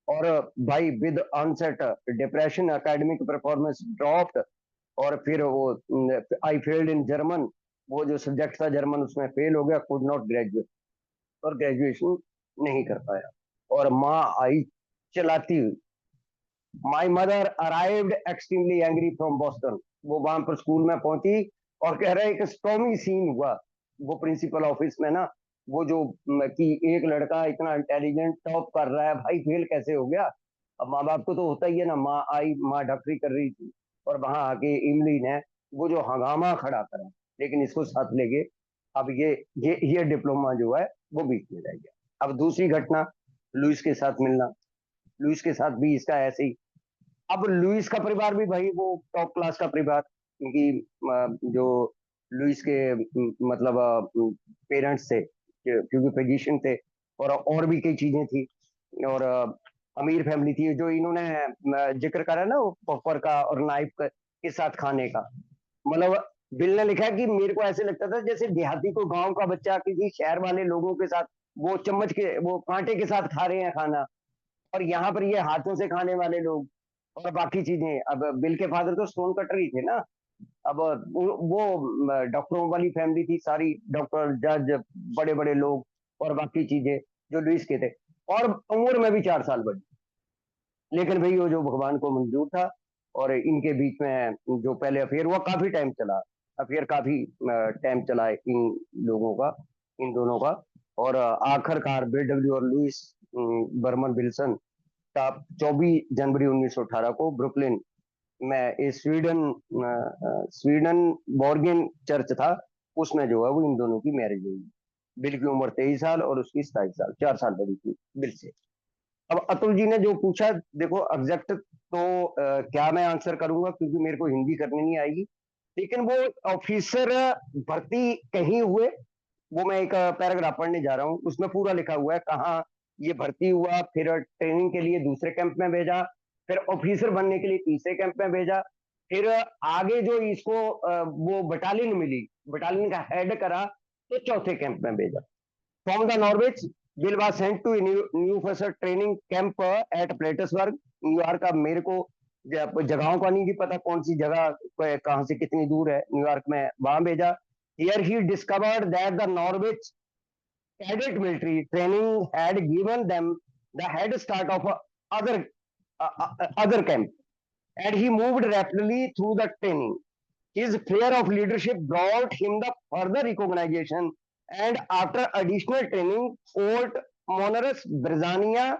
और भाई with onset depression, academic performance dropped, और फिर वो आई फेल्ड इन जर्मन, वो जो सब्जेक्ट था जर्मन उसमें फेल हो गया, कुड नॉट ग्रेजुएट, और ग्रेजुएशन नहीं कर पाया। और माँ आई चलाती हुई। My mother arrived extremely angry from Boston. वो वहां पर स्कूल में पहुंची और कह रहे एक स्टॉर्मी सीन हुआ वो प्रिंसिपल ऑफिस में ना। वो जो कि एक लड़का इतना इंटेलिजेंट टॉप कर रहा है, भाई फेल कैसे हो गया। अब माँ बाप को तो होता ही है ना। माँ आई, माँ डॉक्टरी कर रही थी, और वहां आके इमली ने वो जो हंगामा खड़ा करा, लेकिन इसको साथ लेके अब ये डिप्लोमा जो है वो बीच में रह गया। अब दूसरी घटना, लुइस के साथ मिलना। लुइस के साथ भी इसका ऐसे ही। अब लुइस का परिवार भी भाई वो टॉप क्लास का परिवार, क्योंकि जो लुइस के मतलब पेरेंट्स थे, क्योंकि फिजिशियन थे, और भी कई चीजें थी, और अमीर फैमिली थी। जो इन्होंने जिक्र करा ना वो पॉपर का और नाइफ के साथ खाने का, मतलब बिल ने लिखा है कि मेरे को ऐसे लगता था जैसे देहाती को गांव का बच्चा किसी शहर वाले लोगों के साथ वो चम्मच के वो कांटे के साथ खा रहे हैं खाना, और यहाँ पर ये हाथों से खाने वाले लोग और बाकी चीजें। अब बिल के फादर तो स्टोन कटर ही थे ना। अब वो डॉक्टरों वाली फैमिली थी सारी, डॉक्टर, जज, बड़े बड़े लोग, और बाकी चीजें जो लुइस के थे, और उम्र में भी 4 साल बड़ी। लेकिन भाई वो जो भगवान को मंजूर था। और इनके बीच में जो पहले अफेयर हुआ काफी टाइम चला, अफेयर काफी टाइम चला इन लोगों का, इन दोनों का। और आखिरकार बेडब्ल्यू और लुइस बर्मन विल्सन का 24 जनवरी 1918 को ब्रुकलिन में स्वीडन बॉर्गेन चर्च था, उसमें जो है वो इन दोनों की मैरिज हुई। बिल की उम्र 23 साल और उसकी 27 साल, 4 साल बड़ी थी बिल से। अब अतुल जी ने जो पूछा, देखो एग्जैक्ट तो क्या मैं आंसर करूंगा, क्योंकि मेरे को हिंदी करनी नहीं आएगी। लेकिन वो ऑफिसर भर्ती कहीं हुए, वो मैं एक पैराग्राफ पढ़ने जा रहा हूँ, उसमें पूरा लिखा हुआ है कहाँ ये भर्ती हुआ, फिर ट्रेनिंग के लिए दूसरे कैंप में भेजा, फिर ऑफिसर बनने के लिए तीसरे कैंप में भेजा, फिर आगे जो इसको वो बटालियन मिली, बटालियन का हेड करा, तो चौथे कैंप में भेजा। फ्रॉम द नॉर्वेज, Bill was sent to new officer training camp at Plattsburgh, न्यूयॉर्क का। मेरे को जगहों का नहीं पता कौन सी जगह कहाँ से कितनी दूर है, न्यूयॉर्क में, वहां भेजा। Here he discovered that the Norway's cadet military training had given them the head start of other other camp, and he moved rapidly through the training. His flair of leadership brought him the further recognition, and after additional training, Fort Monaris, Brazania,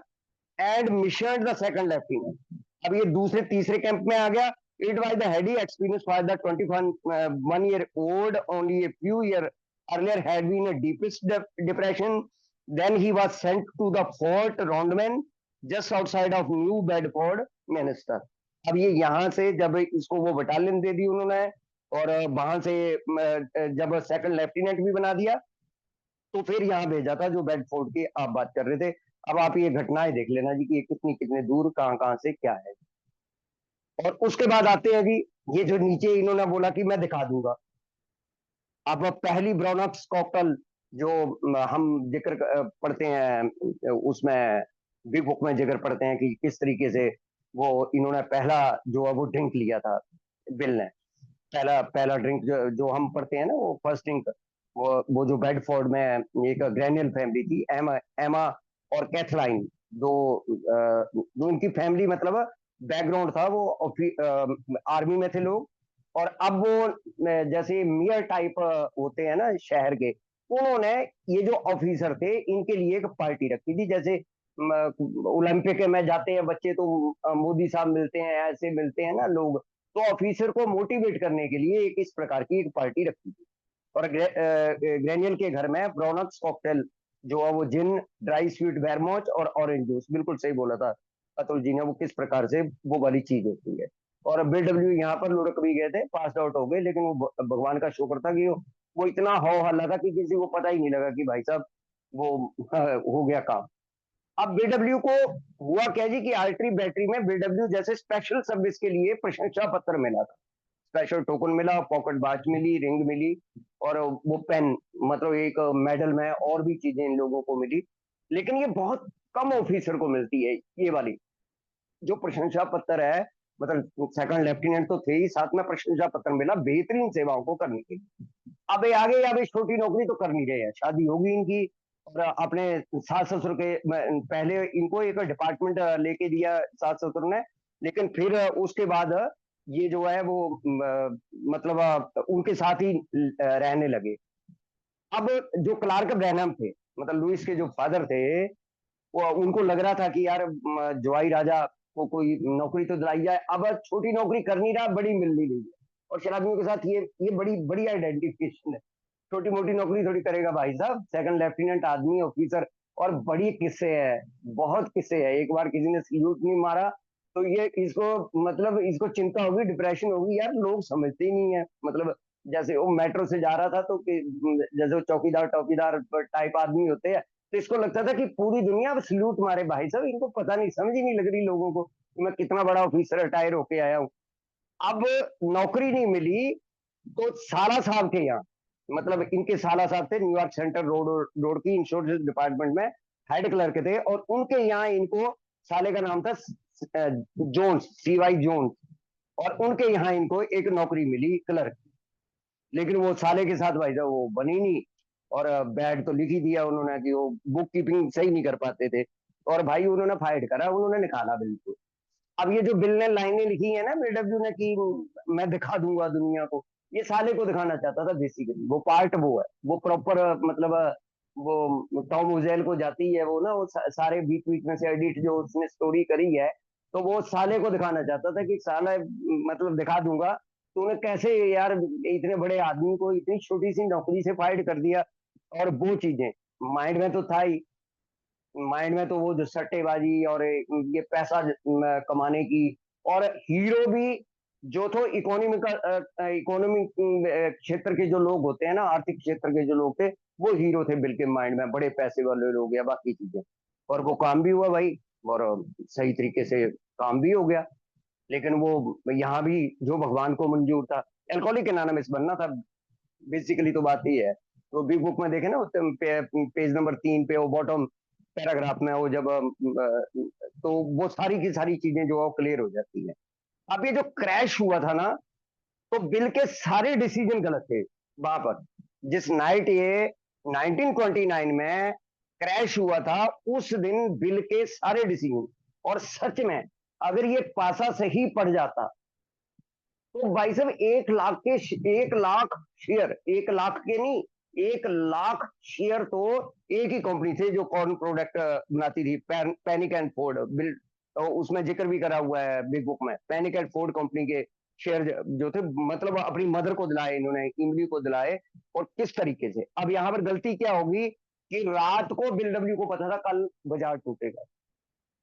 and missioned the second lieutenant. अब ये दूसरे तीसरे camp में आ गया. It was the heady experience for the 21-year-old. Only a few years earlier had been a deepest depression. Then he was sent to the Fort Rondman, just outside of New Bedford, Minnesota. अब ये यहाँ से जब इसको वो battalion दे दी उन्होंने, और वहां से जब सेकंड लेफ्टिनेंट भी बना दिया, तो फिर यहाँ भेजा था जो बेडफोर्ड की आप बात कर रहे थे। अब आप ये घटनाएं देख लेना जी कि ये कितनी कितने दूर कहाँ से क्या है। और उसके बाद आते हैं जी, ये जो नीचे इन्होंने बोला कि मैं दिखा दूंगा। अब पहली ब्रोनॉक्स कॉकटेल जो हम जिक्र पढ़ते हैं, उसमें बिग बुक में जिक्र पढ़ते हैं कि किस तरीके से वो इन्होंने पहला जो है वो ड्रिंक लिया था, बिल ने। पहला पहला ड्रिंक जो हम पढ़ते हैं ना, वो फर्स्ट ड्रिंक, वो जो बेडफोर्ड में एक ग्रैनियल फैमिली थी, एमा एमा और कैथलाइन, जो उनकी फैमिली मतलब बैकग्राउंड था, वो आर्मी में थे लोग। और अब वो जैसे मेयर टाइप होते हैं ना शहर के, उन्होंने ये जो ऑफिसर थे इनके लिए एक पार्टी रखी थी। जैसे ओलंपिक में जाते हैं बच्चे तो मोदी साहब मिलते हैं, ऐसे मिलते हैं ना लोग, तो ऑफिसर को मोटिवेट करने के लिए एक इस प्रकार की एक पार्टी रखी थी। और ग्रेनियल के घर में ब्रोनक्स कॉकटेल जो है वो जिन, ड्राई स्वीट वेरमोच और ऑरेंज जूस, बिल्कुल सही बोला था अतुल जी ने, वो किस प्रकार से वो वाली चीज होती है। और बीडब्ल्यू यहाँ पर लुढ़क भी गए थे, पास आउट हो गए, लेकिन वो भगवान का शुक्र था कि वो इतना हो हल्ला था कि किसी को पता ही नहीं लगा कि भाई साहब वो हो गया काम। अब बीडब्ल्यू को हुआ क्या जी कि आर्टरी बैटरी में बीडब्ल्यू जैसे स्पेशल सर्विस के लिए प्रशंसा पत्र मिला था, स्पेशल टोकन मिला, पॉकेट वॉच मिली, रिंग मिली, और वो पेन, मतलब एक मेडल में और भी चीजें इन लोगों को मिली। लेकिन ये बहुत कम ऑफिसर को मिलती है ये वाली जो प्रशंसा पत्र है। मतलब सेकंड लेफ्टिनेंट तो थे ही, साथ में प्रशंसा पत्र मिला बेहतरीन सेवाओं को करने के लिए। अब ये आगे अब छोटी नौकरी तो कर नहीं रहे हैं, शादी होगी इनकी, और अपने सास ससुर के पहले इनको एक डिपार्टमेंट लेके दिया सास ससुर ने, लेकिन फिर उसके बाद ये जो है वो मतलब उनके साथ ही रहने लगे। अब जो क्लार्क ब्रैनम थे, मतलब लुइस के जो फादर थे, वो उनको लग रहा था कि यार जवाई राजा को कोई नौकरी तो दिलाई जाए। अब छोटी नौकरी कर नहीं रहा, बड़ी मिल नहीं रही है, और शराबियों के साथ ये बड़ी बड़ी आइडेंटिफिकेशन है। छोटी मोटी नौकरी थोड़ी करेगा भाई साहब, सेकंड लेफ्टिनेंट आदमी ऑफिसर। और बड़ी किस्से है, बहुत किस्से है। एक बार किसी ने सल्यूट नहीं मारा तो ये इसको मतलब इसको चिंता होगी, डिप्रेशन होगी, यार लोग समझते ही नहीं है। मतलब जैसे वो मेट्रो से जा रहा था तो जैसे वो चौकीदार टौकीदार टाइप आदमी होते हैं, तो इसको लगता था कि पूरी दुनिया अब सल्यूट मारे। भाई साहब इनको पता नहीं, समझ ही नहीं लग रही लोगों को कि मैं कितना बड़ा ऑफिसर रिटायर होके आया हूँ। अब नौकरी नहीं मिली तो साला साहब के यहाँ, मतलब इनके साला साहब थे न्यूयॉर्क सेंट्रल रोड की इंश्योरेंस डिपार्टमेंट में हेड क्लर्क थे, और उनके यहाँ इनको, साले का नाम था जोन्स, CY जोन्स, और उनके यहाँ इनको एक नौकरी मिली क्लर्क। लेकिन वो साले के साथ भाई साहब वो बनी नहीं, और बैड तो लिख ही दिया उन्होंने कि वो बुक कीपिंग सही नहीं कर पाते थे, और भाई उन्होंने फाइट करा, उन्होंने निकाला बिल को। अब ये जो बिल ने लाइनें लिखी है ना बीडब्ल्यू ने कि मैं दिखा दूंगा दुनिया को, ये साले को दिखाना चाहता था बेसिकली। वो पार्ट वो है, वो प्रॉपर मतलब वो टॉम उजेल को जाती है वो ना, वो सारे बीच बीच में से एडिट जो उसने स्टोरी करी है, तो वो साले को दिखाना चाहता था कि साला मतलब दिखा दूंगा तूने कैसे यार इतने बड़े आदमी को इतनी छोटी सी नौकरी से फाइट कर दिया। और वो चीजें माइंड में तो था ही, माइंड में तो वो जो सट्टेबाजी और ये पैसा कमाने की, और हीरो भी जो तो इकोनॉमिक क्षेत्र के जो लोग होते हैं ना, आर्थिक क्षेत्र के जो लोग थे, वो हीरो थे बिल के माइंड में, बड़े पैसे वाले लोग या बाकी चीजें। और वो काम भी हुआ भाई, और सही तरीके से काम भी हो गया। लेकिन वो यहाँ भी जो भगवान को मंजूर था, एल्कोहलिक एनोनिमस बनना था बेसिकली, तो बात ही है। तो बिग बुक में देखे ना पेज नंबर 3 पे वो बॉटम पैराग्राफ में वो जब तो वो सारी की सारी चीजें जो है क्लियर हो जाती है। अब ये जो क्रैश हुआ था ना, तो बिल के सारे डिसीजन गलत थे वहां पर। जिस नाइट ये 1929 में क्रैश हुआ था, उस दिन बिल के सारे डिसीजन, और सच में अगर ये पासा सही पड़ जाता तो भाई साहब 1 लाख के 1 लाख शेयर, 1 लाख के नहीं, 1 लाख शेयर तो एक ही कंपनी थे जो कॉर्न प्रोडक्ट बनाती थी, पैनिक एंड फोर्ड। बिल तो उसमें जिक्र भी करा हुआ है बिग बुक में, पैनिक एंड फोर्ड कंपनी के शेयर जो थे, मतलब अपनी मदर को दिलाए इन्होंने, इमली को दिलाए। और किस तरीके से, अब यहाँ पर गलती क्या होगी कि रात को बिल डब्ल्यू को पता था कल बाजार टूटेगा।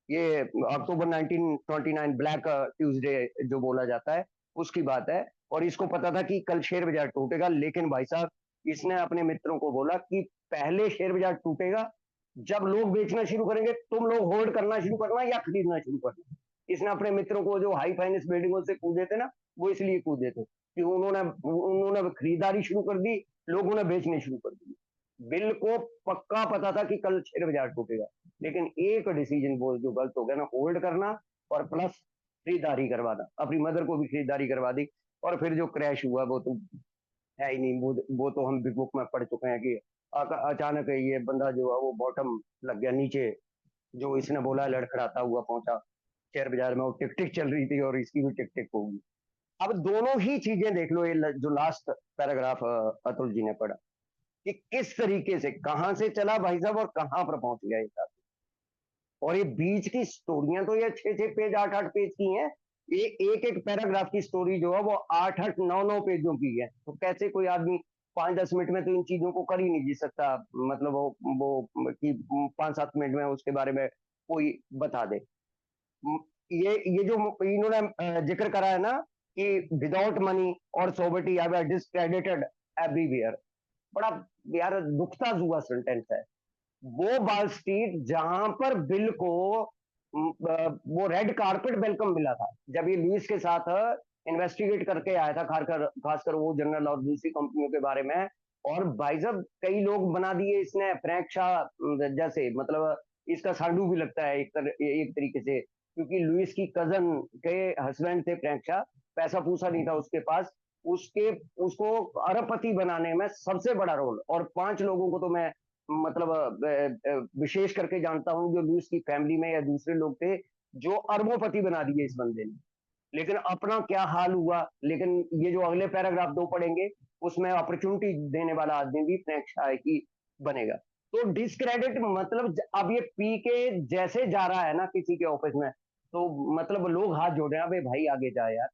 ये अक्टूबर 1929 ब्लैक ट्यूसडे जो बोला जाता है उसकी बात है, और इसको पता था कि कल शेयर बाजार टूटेगा। लेकिन भाई साहब इसने अपने मित्रों को बोला कि पहले शेयर बाजार टूटेगा जब लोग बेचना शुरू करेंगे, तुम लोग होल्ड करना शुरू करना या खरीदना शुरू करना। इसने अपने मित्रों को जो हाई फाइनेंस बिल्डिंगों से कूदे थे ना, वो इसलिए कूदे थे कि उन्होंने उन्होंने खरीदारी शुरू कर दी, लोगों ने बेचने शुरू कर दी। बिल को पक्का पता था कि कल शेयर बाजार टूटेगा, लेकिन एक डिसीजन वो जो गलत हो गया ना, होल्ड करना और प्लस खरीदारी करवाना, अपनी मदर को भी खरीदारी करवा दी। और फिर जो क्रैश हुआ वो तो है ही नहीं, वो तो हम बिग बुक में पढ़ चुके हैं कि अचानक ये बंदा जो है वो बॉटम लग गया नीचे, जो इसने बोला लड़खड़ाता हुआ पहुंचा शेयर बाजार में, वो टिक टिक चल रही थी और इसकी भी टिक टिक होगी। अब दोनों ही चीजें देख लो, ये जो लास्ट पैराग्राफ अतुल जी ने पढ़ा कि किस तरीके से कहां से चला भाई साहब और कहां पर पहुंच गया ये। और ये बीच की स्टोरियां तो ये 6-6 पेज 8-8 पेज की हैं। ये एक एक पैराग्राफ की स्टोरी जो है वो 8-8 9-9 पेजों की है। तो कैसे कोई आदमी 5-10 मिनट में तो इन चीजों को कर ही नहीं जी सकता, मतलब वो कि 5-7 मिनट में उसके बारे में कोई बता दे। म- ये जो इन्होंने जिक्र करा है ना कि विदाउट मनी और सोबरिटी आई वर डिस्क्रेडिटेड एवरीवेयर, बड़ा यार दुखता हुआ सेंटेंस है। वो वॉल स्ट्रीट जहां पर बिल को वो रेड कारपेट वेलकम मिला था जब ये लुइस के साथ इन्वेस्टिगेट करके आया था, खासकर वो जनरल और दूसरी कंपनियों के बारे में। और भाई साहब कई लोग बना दिए इसने फ्रैंक शाह जैसे, मतलब इसका सांडू भी लगता है एक तरीके से, क्योंकि लुइस की कजन के हस्बैंड थे फ्रैंक शाह, पैसा पूसा नहीं था उसके पास, उसके उसको अरबपति बनाने में सबसे बड़ा रोल। और 5 लोगों को तो मैं मतलब विशेष करके जानता हूं जो लुइस की फैमिली में या दूसरे लोग थे, जो अरबोपति बना दिए इस बंदे ने। लेकिन अपना क्या हाल हुआ, लेकिन ये जो अगले पैराग्राफ 2 पढ़ेंगे उसमें अपॉर्चुनिटी देने वाला आदमी भी फ्रैंक शाह ही बनेगा। तो डिस्क्रेडिट मतलब अब ये पी के जैसे जा रहा है ना किसी के ऑफिस में, तो मतलब लोग हाथ जोड़ रहे हैं, अबे भाई आगे जा यार।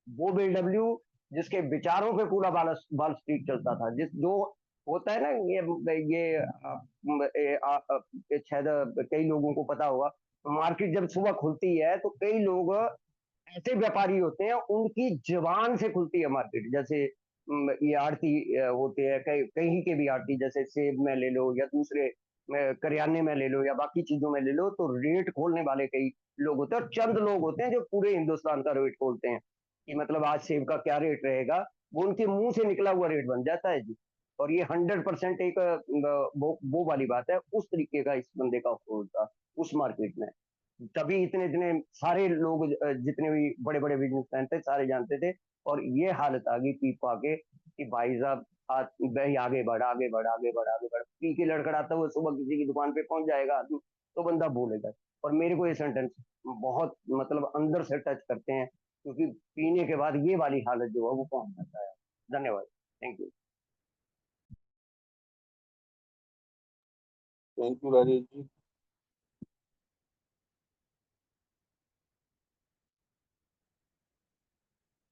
वो बिलडब्ल्यू जिसके विचारों पे पूरा बाल स्ट्रीट चलता था, जिस जो होता है ना, ये शायद कई लोगों को पता होगा, मार्केट जब सुबह खुलती है तो कई लोग ऐसे व्यापारी होते हैं, उनकी जुबान से खुलती है मार्केट। जैसे ये आड़ती होते हैं, कहीं के भी आड़ती, जैसे सेब में ले लो या दूसरे करियाने में ले लो या बाकी चीजों में ले लो, तो रेट खोलने वाले कई लोग होते हैं, और चंद लोग होते हैं जो पूरे हिंदुस्तान का रेट खोलते हैं कि मतलब आज सेब का क्या रेट रहेगा, वो उनके मुंह से निकला हुआ रेट बन जाता है जी। और ये 100% एक वो वाली बात है, उस तरीके का इस बंदे का अप्रोच था उस मार्केट में। तभी इतने इतने सारे लोग जितने भी बड़े बड़े बिजनेसमैन थे सारे जानते थे। और ये हालत आ गई पी पा के कि भाई साहब भाई आगे बढ़ आगे बढ़ आगे बढ़ आगे बढ़, पी के लड़खड़ाता हुआ सुबह किसी की दुकान पे पहुंच जाएगा आदमी, तो बंदा बोलेगा। और मेरे को ये सेंटेंस बहुत मतलब अंदर से टच करते हैं, क्योंकि पीने के बाद ये वाली हालत जो है वो पहुंच जाता है। धन्यवाद। Thank you. Thank you Rajesh ji.